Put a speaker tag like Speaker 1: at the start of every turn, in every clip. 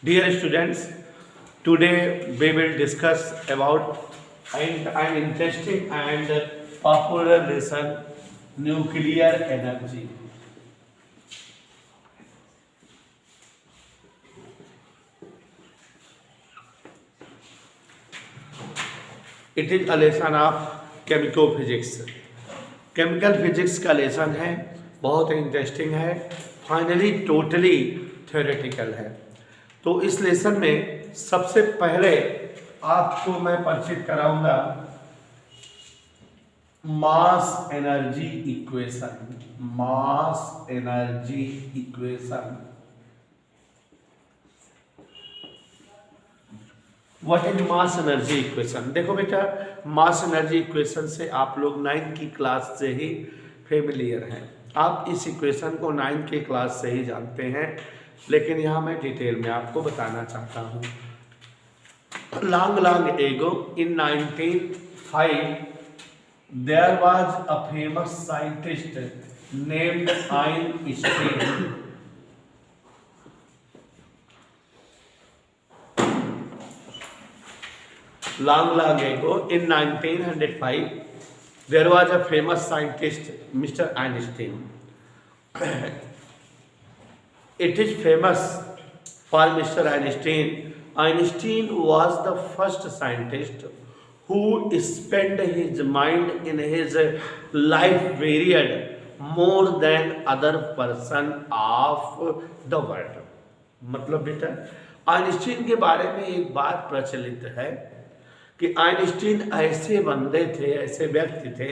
Speaker 1: Dear students, today we will discuss about an interesting and popular lesson, nuclear energy. It is a lesson of chemical physics. Chemical physics का lesson है, बहुत interesting है, finally totally theoretical है। तो इस lesson में सबसे पहले आपको मैं परिचित कराऊंगा मास energy equation. Mass energy equation, what is mass energy equation. देखो बेटा, मास एनर्जी इक्वेशन से आप लोग 9th की क्लास से ही फेमिलियर हैं। आप इस इक्वेशन को 9th की क्लास से ही जानते हैं, लेकिन यहाँ मैं डिटेल में आपको बताना चाहता हूँ। Long ago in 1905 there was a famous scientist named Einstein. Long ago, in 1905, there was a famous scientist, Mr. Einstein. It is famous for Mr. Einstein. Einstein was the first scientist who spent his mind in his life period more than other person of the world. मतलब बेटा, Einstein के बारे में एक बात प्रचलित है कि आइंस्टीन ऐसे बंदे थे, ऐसे व्यक्ति थे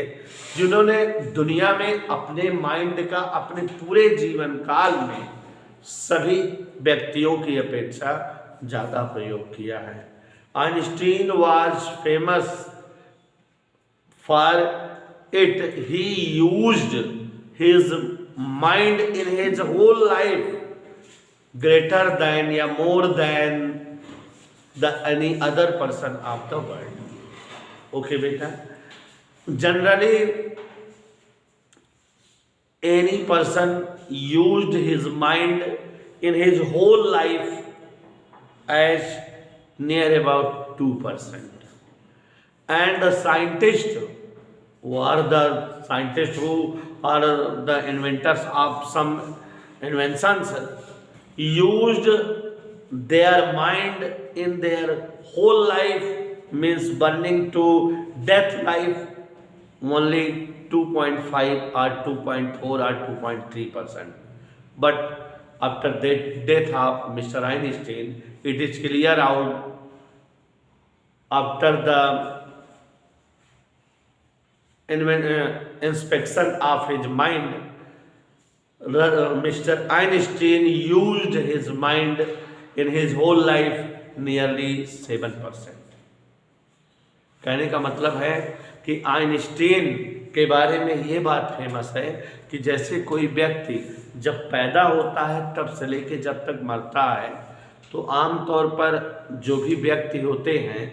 Speaker 1: जिन्होंने दुनिया में अपने माइंड का अपने पूरे जीवन काल में सभी व्यक्तियों की अपेक्षा ज़्यादा प्रयोग किया है। Einstein was famous for it he used his mind in his whole life greater than या more than any other person of the world. Okay beta, generally any person used his mind in his whole life as near about 2%, and the scientists who are the scientists who are the inventors of some inventions used their mind in their whole life, means burning to death life, only 2.5 or 2.4 or 2.3%. But after the death of Mr. Einstein, it is clear out after the inspection of his mind, Mr. Einstein used his mind in his whole life nearly 7%. कहने का मतलब है कि Einstein के बारे में ये बात फेमस है कि जैसे कोई व्यक्ति जब पैदा होता है तब से लेके जब तक मरता है, तो आमतौर पर जो भी व्यक्ति होते हैं,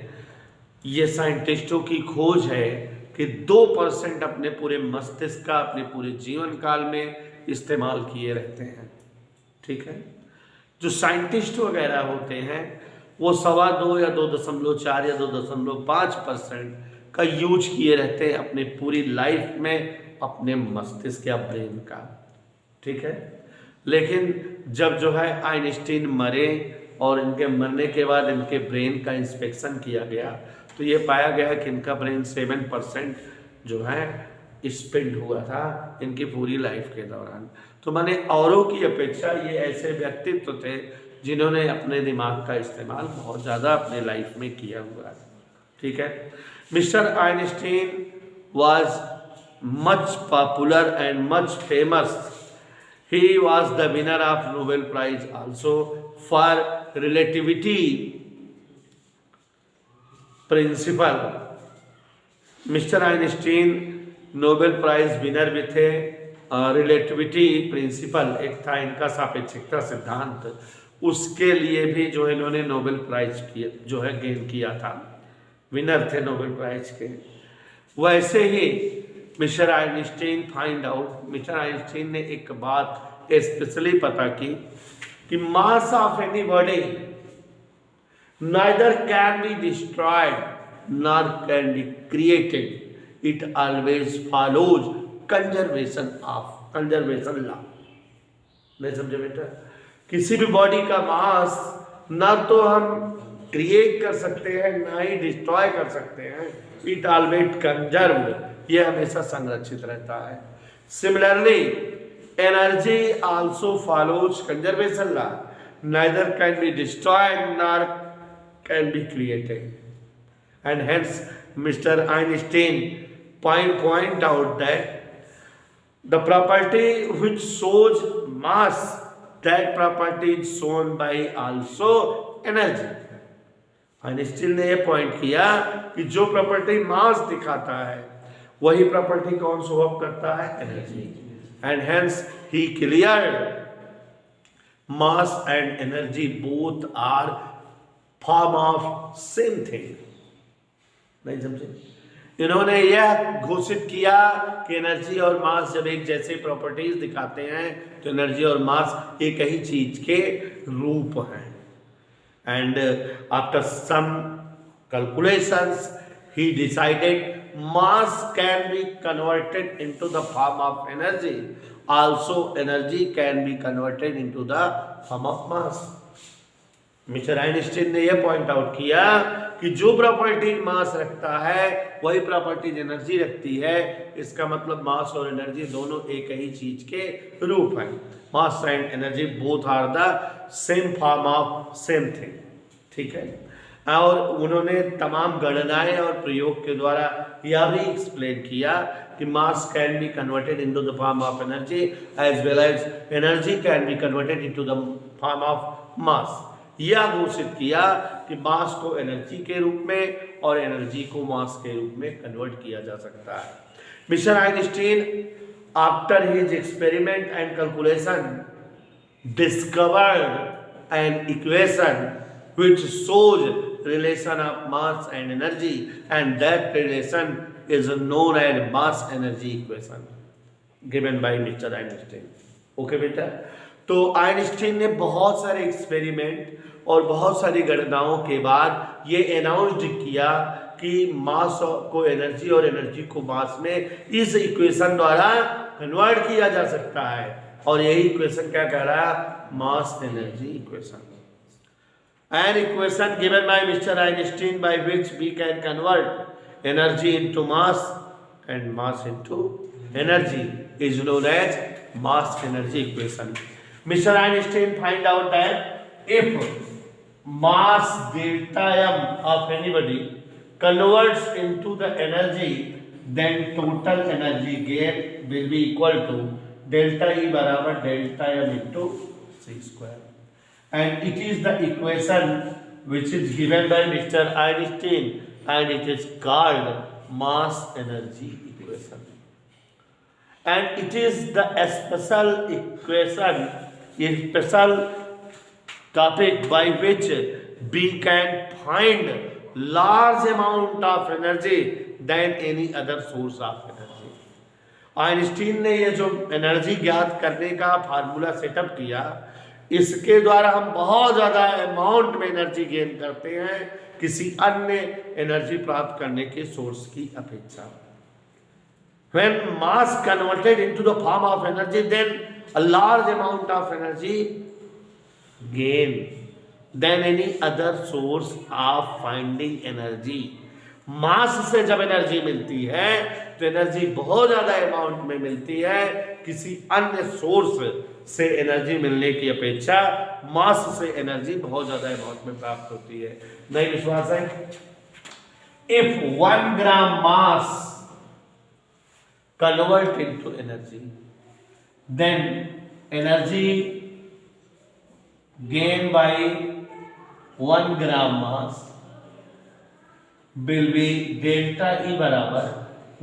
Speaker 1: ये साइंटिस्टों की खोज है कि 2% अपने पूरे मस्तिष्क का अपने पूरे जीवन काल में इस्तेमाल किए रहते हैं। ठीक है, जो साइंटिस्ट वगैरह होते हैं वो 2.25 या 2.4 या 2.5% का यूज किए रहते हैं अपने पूरी लाइफ में, अपने मस्तिष्क या ब्रेन का। ठीक है, लेकिन जब जो है आइंस्टीन मरे और इनके मरने के बाद इनके ब्रेन का इंस्पेक्शन किया गया, तो ये पाया गया कि इनका ब्रेन 7% जो है स्पेंड हुआ था इनकी पूरी लाइफ के दौरान। तो माने औरों की अपेक्षा ये ऐसे व्यक्तित्व थे जिन्होंने अपने दिमाग का इस्तेमाल बहुत ज़्यादा अपने लाइफ में किया हुआ है। ठीक है, mister Einstein was much popular and much famous. He was the winner of Nobel prize also for relativity principle. Mister Einstein Nobel prize winner भी थे। रिलेटिविटी प्रिंसिपल एक था इनका सापेक्षिकता सिद्धांत, उसके लिए भी जो है इन्होंने नोबेल प्राइज किया जो है गेन किया था, विनर थे नोबेल प्राइज के। वैसे ही मिस्टर आइंस्टीन ने एक बात स्पेशली पता की कि mass of any body neither can be destroyed nor can be created. It always follows conservation law. नहीं समझे बेटा? किसी भी बॉडी का मास ना तो हम क्रिएट कर सकते हैं ना ही डिस्ट्रॉय कर सकते हैं. इट ऑलवेज कंजर्व, ये हमेशा संरक्षित रहता है. Similarly energy also follows conservation law. Neither can be destroyed nor can be created. And hence Mr. Einstein point out that the property which shows mass, that property is shown by also energy. Einstein ने यह point किया कि जो property मास दिखाता है वही property कौन show up करता है? Energy. And hence he cleared mass and energy both are form of same thing. नहीं समझे? इन्होंने यह घोषित किया कि एनर्जी और मास जब एक जैसे प्रॉपर्टीज दिखाते हैं तो एनर्जी और मास एक ही चीज के रूप हैं. And after some calculations he decided mass can be converted into the form of energy. Also energy can be converted into the form of mass. Mister Einstein ने यह पॉइंट आउट किया कि जो प्रॉपर्टी मास रखता है वही प्रॉपर्टीज एनर्जी रखती है. इसका मतलब मास और एनर्जी दोनों एक ही चीज के रूप हैं. Mass and energy both are the same form of same thing. ठीक है. और उन्होंने तमाम गणनाएं और प्रयोग के द्वारा यह भी एक्सप्लेन किया कि mass can be converted into the form of energy as well as energy can be converted into the form of mass. यह घोषित किया कि मास को एनर्जी के रूप में और एनर्जी को मास के रूप में कन्वर्ट किया जा सकता है. Mister Einstein after his experiment and calculation discovered an equation which shows relation of mass and energy and that relation is known as mass energy equation given by mister Einstein. Okay बेटा? तो Einstein ने बहुत सारे experiment और बहुत सारी गणनाओं के बाद ये अनाउंस्ड किया कि मास को एनर्जी और एनर्जी को मास में इस इक्वेशन द्वारा कन्वर्ट किया जा सकता है. और यही इक्वेशन क्या कह रहा है? Mass energy equation. An equation given by mister Einstein by which we can convert energy into mass and mass into energy is known as mass energy equation. Mr. Einstein find out that if mass delta m of anybody converts into the energy, then total energy gain will be equal to delta E बराबर delta m into c square. And it is the equation which is given by Mr. Einstein and it is called mass energy equation. And it is the special equation, a special topic by which we can find large amount of energy than any other source of energy. Einstein ने ये जो energy ज्ञात करने का formula setup किया, इसके द्वारा हम बहुत ज़्यादा अमाउंट में एनर्जी गेन करते हैं किसी अन्य एनर्जी प्राप्त करने के सोर्स की अपेक्षा. When mass converted into the form of energy, then a large amount of energy gain than any other source of finding energy. मास से जब एनर्जी मिलती है तो एनर्जी बहुत ज़्यादा अमाउंट में मिलती है किसी अन्य सोर्स से एनर्जी मिलने की अपेक्षा मास से एनर्जी बहुत ज़्यादा अमाउंट में प्राप्त होती है. नहीं विश्वास है? If 1 gram mass convert into energy, then energy gained by 1 gram mass will be delta E बराबर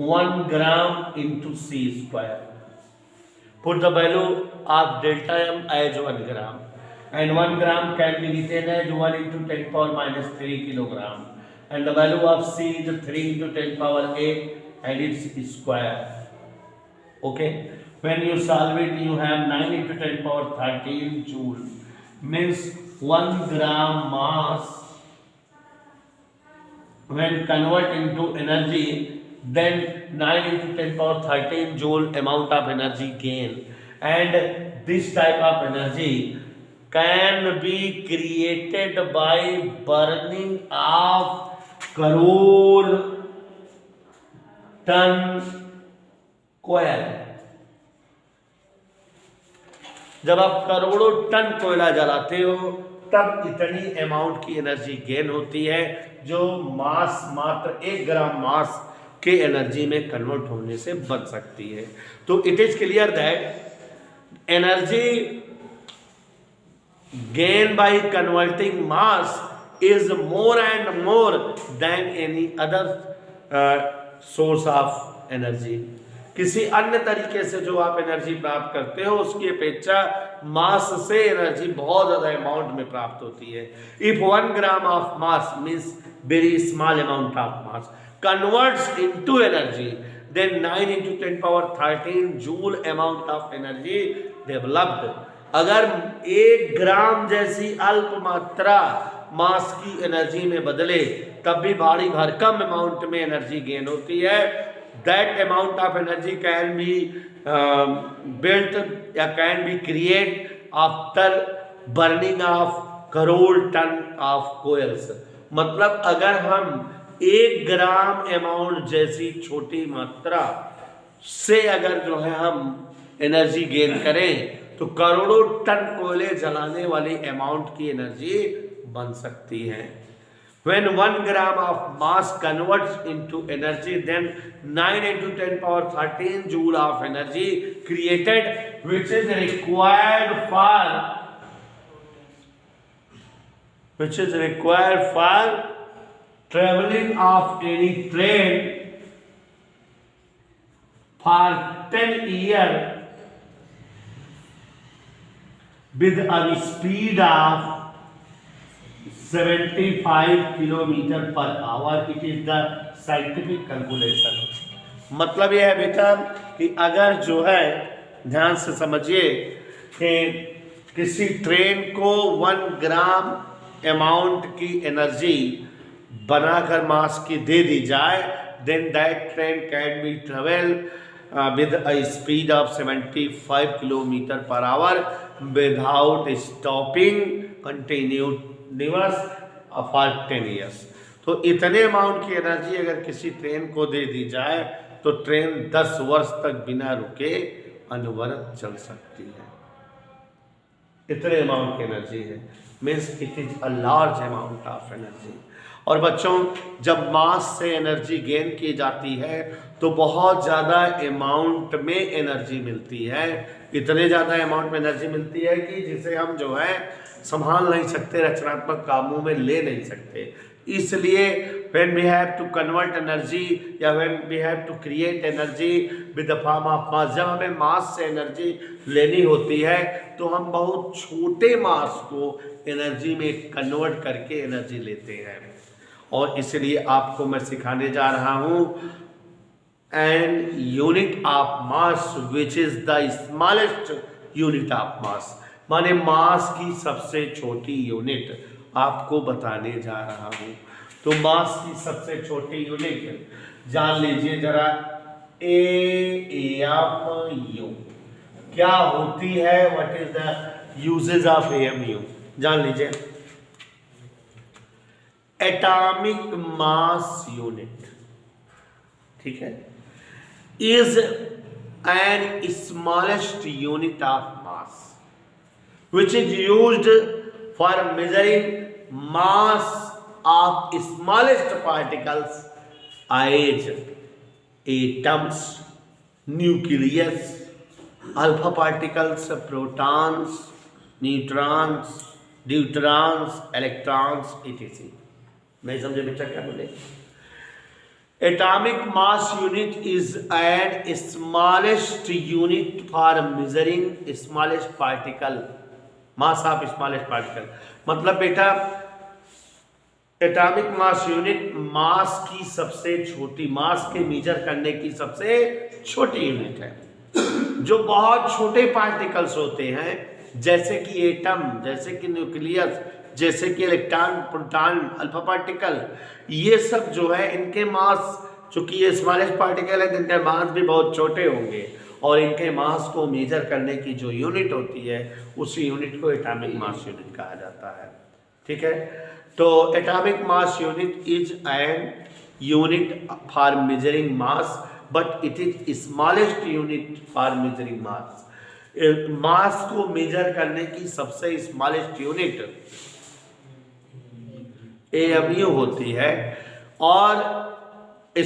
Speaker 1: 1 gram into c square. Put the value of delta m as 1 gram and 1 gram can be written as 1 into 10 power minus 3 kilogram and the value of c is 3 into 10 power 8 and its square. Okay, when you solve it you have 9 into 10 power 13 joule, means 1 gram mass when convert into energy, then 9 into 10 power 13 joule amount of energy gain, and this type of energy can be created by burning of crore ton कोयल। जब आप करोड़ों ton कोयला जलाते हो तब इतनी amount की energy gain होती है जो मास मात्र 1 ग्राम मास के एनर्जी में कन्वर्ट होने से बच सकती है। तो it is clear that energy gain by converting mass is more and more than any other source of energy. किसी अन्य तरीके से जो आप एनर्जी प्राप्त करते हो उसकी अपेक्षा मास से एनर्जी बहुत ज्यादा अमाउंट में प्राप्त होती है। If 1 gram of mass means very small amount of mass converts into energy, then 9 into 10 power 13 joule amount of energy developed. अगर 1 ग्राम जैसी अल्प मात्रा मास की एनर्जी में बदले तब भी भारी भरकम अमाउंट में एनर्जी गेन होती है। That amount of energy can be built या can be created after burning of crore ton of coals। मतलब अगर हम 1 ग्राम अमाउंट जैसी छोटी मात्रा से अगर जो है हम एनर्जी गेन करें तो करोड़ों टन कोयले जलाने वाली अमाउंट की एनर्जी बन सकती है। When 1 gram of mass converts into energy, then 9 into 10 power 13 joule of energy created, which is required for traveling of any train for 10 years with a speed of 75 kilometre per our. It is the scientific calculation. मतलब यह है बेटा कि अगर जो है ध्यान से समझिए कि किसी ट्रेन को 1 ग्राम अमाउंट की एनर्जी बनाकर मास की दे दी जाए, then that train can be travel with a speed of 75 kilometre per hour without stopping continued निवास फॉर 10 ईयर्स। तो इतने अमाउंट की एनर्जी अगर किसी ट्रेन को दे दी जाए तो ट्रेन 10 वर्ष तक बिना रुके अनवरत चल सकती है। इतने अमाउंट की एनर्जी है, means it is a large amount of energy. और बच्चों जब मास से एनर्जी गेन की जाती है तो बहुत ज़्यादा अमाउंट में एनर्जी मिलती है। इतने ज़्यादा अमाउंट में एनर्जी मिलती है कि जिसे हम जो है संभाल नहीं सकते, रचनात्मक कामों में ले नहीं सकते। इसलिए when we have to convert energy या when we have to create energy with the form of mass, जब हमें मास से एनर्जी लेनी होती है तो हम बहुत छोटे मास को एनर्जी में कन्वर्ट करके एनर्जी लेते हैं। और इसलिए आपको मैं सिखाने जा रहा हूँ an unit of mass which is the smallest unit of mass, माने मास की सबसे छोटी यूनिट आपको बताने जा रहा हूं। तो मास की सबसे छोटी यूनिट जान लीजिए जरा, AMU क्या होती है, what is the uses of AMU जान लीजिए। एटॉमिक मास यूनिट, ठीक है, is an smallest unit of mass which is used for measuring mass of smallest particles as atoms, nucleus, alpha particles, protons, neutrons, deuterons, electrons, etc. नहीं समझे बच्चा क्या बोले? Atomic mass unit is an smallest unit for measuring smallest particle. Mass of smallest particle मतलब बेटा atomic mass unit mass की सबसे छोटी, मास के मेजर करने की सबसे छोटी यूनिट है। जो बहुत छोटे पार्टिकल्स होते हैं जैसे कि एटम, जैसे कि न्यूक्लियस, जैसे कि इलेक्ट्रॉन, प्रोटॉन, अल्फा पार्टिकल, ये सब जो है इनके मास, चूंकि ये स्मॉलेस्ट पार्टिकल है, इनके मास भी बहुत छोटे होंगे और इनके मास को मेजर करने की जो यूनिट होती है उस यूनिट को एटॉमिक मास यूनिट कहा जाता है। ठीक है, तो atomic mass unit is an unit for measuring mass but it is smallest unit for measuring mass. Mass को मेजर करने की सबसे स्मॉलेस्ट यूनिट एएमयू होती है और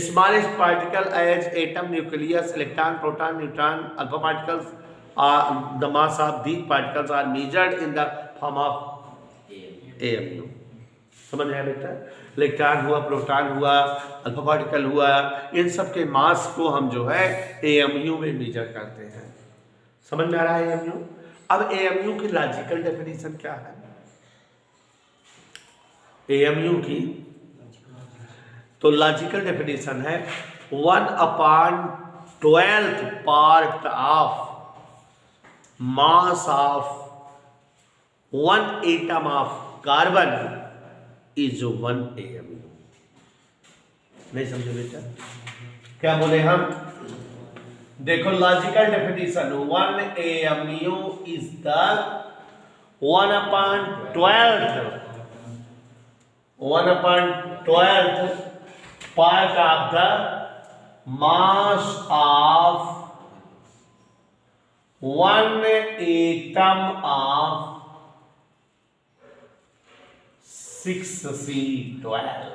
Speaker 1: smallest particle as atom, nucleus, electron, proton, neutron, alpha particles, the mass of these particles are measured in the form of AMU. समझ आया बेटा? इलेक्ट्रॉन हुआ, प्रोटॉन हुआ, अल्फा पार्टिकल हुआ, इन सब के मास को हम जो है एएमयू में मेजर करते हैं। समझ में आ रहा है एएमयू? अब एएमयू की लॉजिकल डेफिनेशन क्या है? एएमयू की तो लॉजिकल डेफिनेशन है 1/12 part of mass of 1 atom of carbon is 1 AMU. नहीं समझे बेटा? क्या बोले हम? देखो logical definition, 1 AMU is the 1/12 part of the mass of 1 atom of 6C12।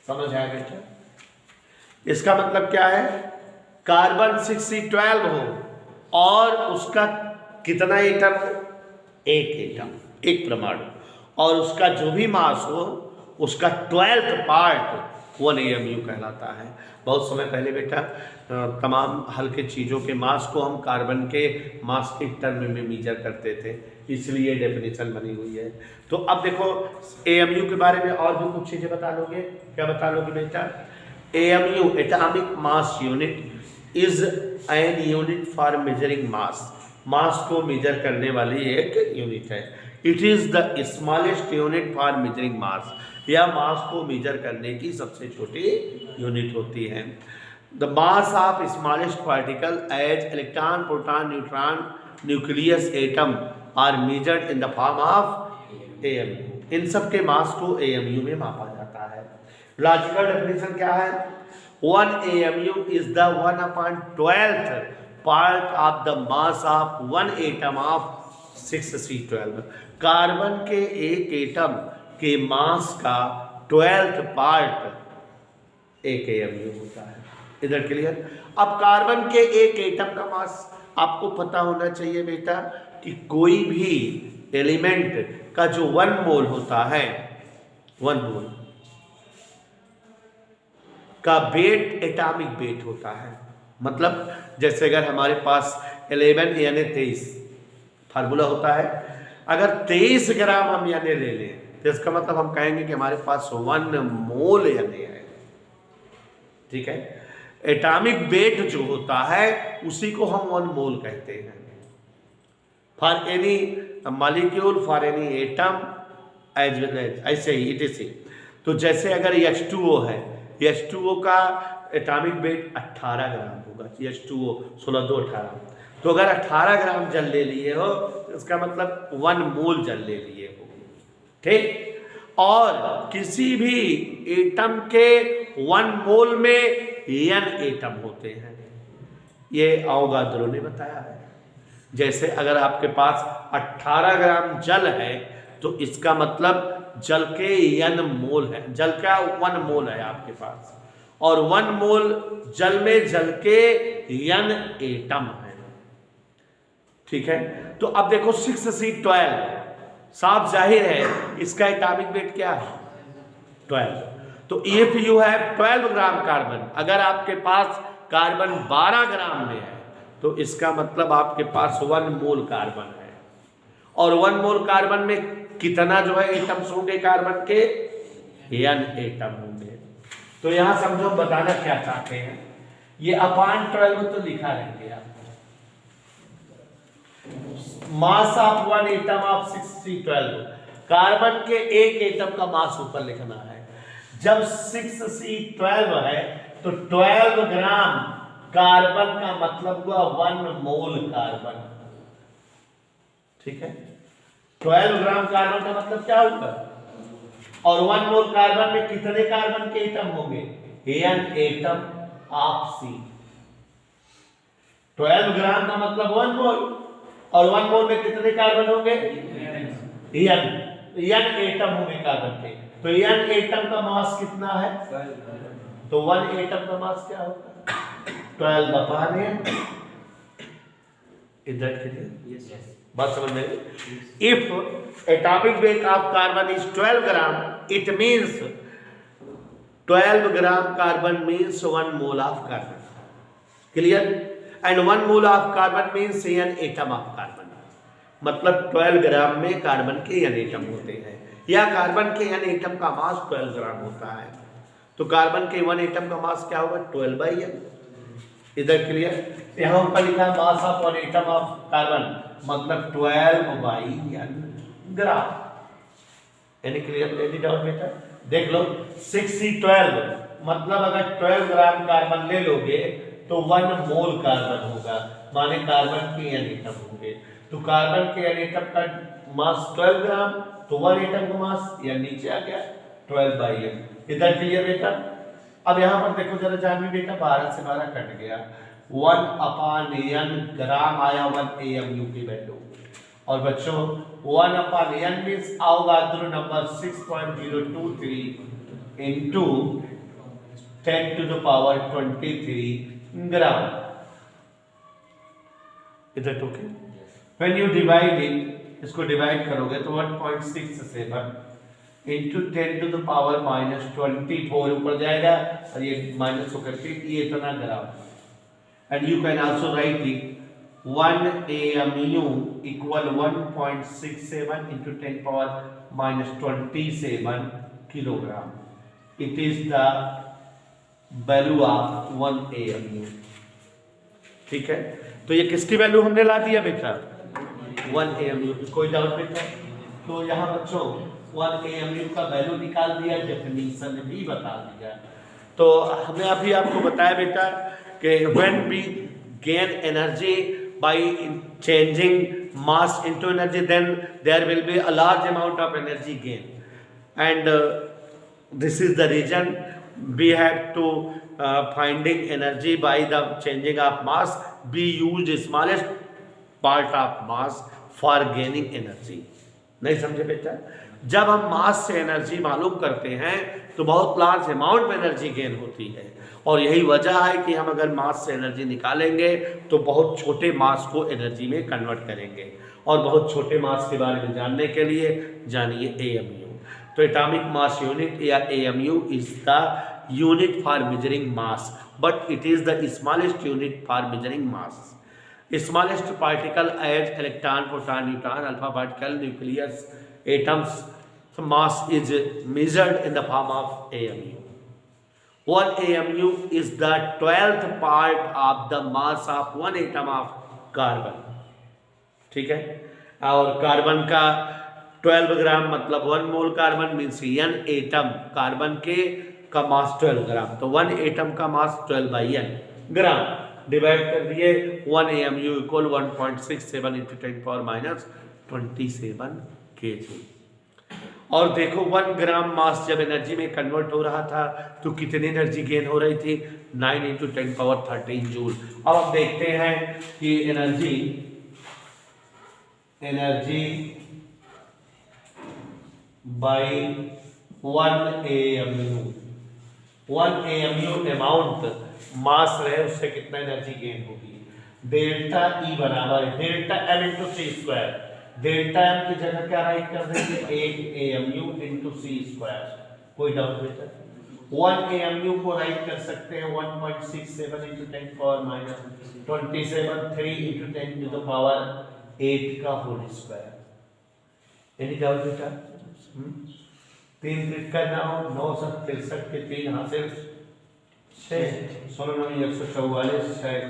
Speaker 1: समझ आया बेटा? इसका मतलब क्या है? कार्बन 6C12 हो और उसका कितना एटम हो? एक एटम, एक परमाणु, और उसका जो भी मास हो उसका 12th पार्ट 1 एएमयू कहलाता है। बहुत समय पहले बेटा तमाम हल्के चीज़ों के मास को हम कार्बन के मास के टर्म में मेजर करते थे, इसलिए डेफिनेशन बनी हुई है। तो अब देखो एएमयू के बारे में और भी कुछ चीज़ें बता लोगे। क्या बता लोगे बेटा? AMU atomic mass unit is an unit for measuring mass. Mass को मेजर करने वाली एक यूनिट है। It is the smallest unit for measuring mass. यह मास को मेजर करने की सबसे छोटी यूनिट होती है। The mass of smallest particle as electron, proton, neutron, nucleus, atom are measured in the form of AMU. इन सब के मास को एएमयू में मापा जाता है। लॉजिकल डेफिनेशन क्या है? 1 AMU is the 1/12 part of the mass of 1 atom of 6C12। Carbon के एक एटम के मास का 12th पार्ट 1 AMU होता है। इधर क्लियर? अब कार्बन के एक एटम का मास आपको पता होना चाहिए बेटा कि कोई भी एलिमेंट का जो 1 मोल होता है, 1 मोल का वेट एटॉमिक वेट होता है। मतलब जैसे अगर हमारे पास 11 यानी 23 फार्मूला होता है, अगर 23 ग्राम हम यानी ले लें तो इसका मतलब हम कहेंगे कि हमारे पास 1 मोल यानी है। ठीक है? एटॉमिक वेट जो होता है उसी को हम 1 मोल कहते हैं। For any molecule, for any atom, as well as, ऐसे ही इट इज। तो जैसे अगर H2O है, H2O का एटॉमिक वेट 18 ग्राम होगा। H2O 16 2 18। तो अगर 18 ग्राम जल ले लिए हो तो इसका मतलब 1 मोल जल ले लिए हो। ठीक? और किसी भी एटम के 1 मोल में n एटम होते हैं। ये अवोगाद्रो ने बताया है। जैसे अगर आपके पास 18 ग्राम जल है तो इसका मतलब जल के n मोल है, जल का 1 मोल है आपके पास, और 1 मोल जल में जल के n एटम है। ठीक है? तो अब देखो 6C12, साफ जाहिर है इसका एटॉमिक वेट क्या है? 12। तो if you have 12 gram carbon, अगर आपके पास कार्बन 12 ग्राम में है तो इसका मतलब आपके पास 1 मोल कार्बन है। और 1 मोल कार्बन में कितना जो है एटम्स होंगे कार्बन के? n एटम होंगे। तो यहां समझो बताना क्या चाहते हैं। ये अपॉन 12 तो लिखा रहेंगे आप। Mass of one atom of 6C12, carbon के एक एटम का मास ऊपर लिखना है। जब 6C12 है तो 12 ग्राम कार्बन का मतलब हुआ 1 मोल कार्बन। ठीक है, 12 ग्राम कार्बन का मतलब क्या होगा, और 1 मोल कार्बन में कितने कार्बन के एटम होंगे, n एटम ऑफ C। 12 ग्राम का मतलब 1 मोल, और 1 मोल में कितने कार्बन होंगे, n एटम होंगे कार्बन के। तो n एटम का मास कितना है, तो 1 एटम का मास क्या होगा, 12 अपॉन n। इधर के लिए बात समझ में आई। If atomic weight of carbon is 12 gram, it means 12 gram carbon means 1 mole of carbon. Clear? And 1 mole of carbon means n atom of carbon. मतलब 12 ग्राम में कार्बन के n एटम होते हैं, या कार्बन के n एटम का मास 12 ग्राम होता है। तो कार्बन के 1 एटम का मास क्या होगा, 12/n। इधर क्लियर? यहाँ ऊपर लिखा है mass of 1 atom of carbon, मतलब 12/n gram. Any clear? Any doubt बेटा? देख लो 6C12 मतलब अगर 12 ग्राम कार्बन ले लोगे तो 1 मोल कार्बन होगा, माने कार्बन के n एटम होंगे। तो कार्बन के n एटम का मास 12 ग्राम, तो 1 एटम का मास या नीचे आ गया 12/n। इधर क्लियर बेटा? अब यहाँ पर देखो जरा जानवी बेटा, 12 से 12 कट गया, 1/n ग्राम आया 1 AMU की वैल्यू। और बच्चों 1/n means Avogadro number 6.023 into 10⁻23 ग्राम। इधर okay? When you divide it, इसको डिवाइड करोगे तो 1.67 इंटू 10⁻24 ऊपर जाएगा, और ये माइनस होकर के ये इतना gram. And you can also write it 1 AMU equal 1.67 into 10⁻27 kilogram. It is the value of 1 AMU। ठीक है, तो ये किसकी वैल्यू हमने ला दिया बेटा, 1 AMU। कोई डाउट बेटा? तो यहाँ बच्चों 1 AMU का वैल्यू निकाल दिया, डेफिनेशन भी बता दिया। तो हमने अभी आपको बताया बेटा कि when we gain energy by changing mass into energy, then there will be a large amount of energy gain, and this is the reason we had to finding energy by the changing of mass, we used smallest part of mass for gaining energy। नहीं समझे बेटा? जब हम मास से energy मालूम करते हैं तो बहुत लार्ज अमाउंट में एनर्जी गेन होती है, और यही वजह है कि हम अगर मास से एनर्जी निकालेंगे तो बहुत छोटे मास को एनर्जी में कन्वर्ट करेंगे। और बहुत छोटे मास के बारे में जानने के लिए जानिए AMU। तो एटॉमिक मास यूनिट या AMU is the unit for measuring mass, but it is the smallest unit for measuring mass. Smallest particle as electron, proton, neutron, alpha particle, nucleus, atoms mass is measured in the form of AMU। 1 AMU is the 12th part of the mass of 1 atom of carbon। ठीक है, और carbon का 12 ग्राम मतलब 1 mole carbon means n atom carbon के का मास 12 ग्राम, तो 1 atom का मास 12/n ग्राम। Divide कर दिए 1 AMU इक्वल 1.67 इंटू 10⁻27 kg। और देखो 1 ग्राम मास जब एनर्जी में कन्वर्ट हो रहा था तो कितनी एनर्जी गेन हो रही थी, 9 इंटू 10⁻13 जूल। अब हम देखते हैं कि एनर्जी बाय 1 AMU अमाउंट मास रहे उससे कितना एनर्जी गेन होगी। डेल्टा E बराबर डेल्टा M इंटू सी स्क्वायर। डेल्टा M की जगह क्या राइट कर देंगे, 8 AMU इंटू सी स्क्वायर। कोई डाउट बेटा? 1 AMU को राइट कर सकते हैं 1.67 इंटू 10⁻27 3 इंटू 10⁸ का होल स्क्वायर। एनी डाउट बेटा? 3 क्लिक करना हो, 9 7 63 के 3 हासिल 6 16 9 144 6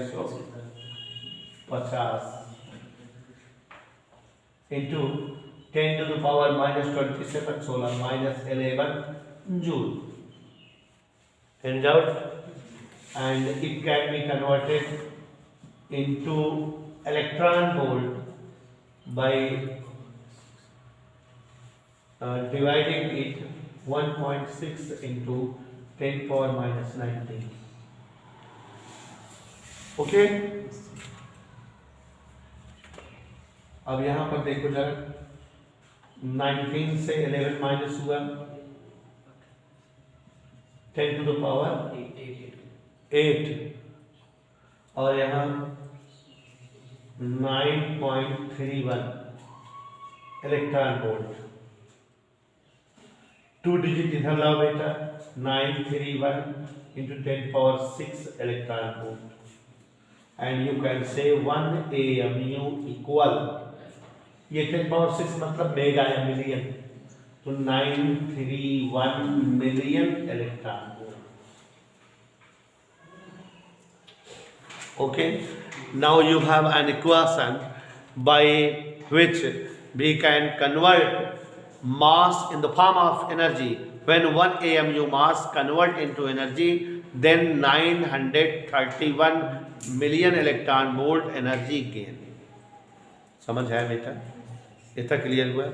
Speaker 1: 150 into 10 to the power minus 27 solar minus 11 joule. Any doubt? And it can be converted into electron volt by dividing it 1.6 into 10 power minus 19. Okay, अब यहां पर देखो जरा, 19 से 11 माइनस हुआ 10 टू द पावर 8 और यहाँ 9.31 इलेक्ट्रॉन वोल्ट। 2 डिजिट इधर लाओ बेटा, 931 into 10 power 6 electron volt, and you can say 1 AMU equal, ये 10 power 6 मतलब मेगा या मिलियन, तो 931 million electron volt. Okay, now you have an equation by which we can convert mass in the form of energy. When 1 AMU mass convert into energy, then 931 million electron volt energy gain. समझ है बेटा? इतना clear हुआ?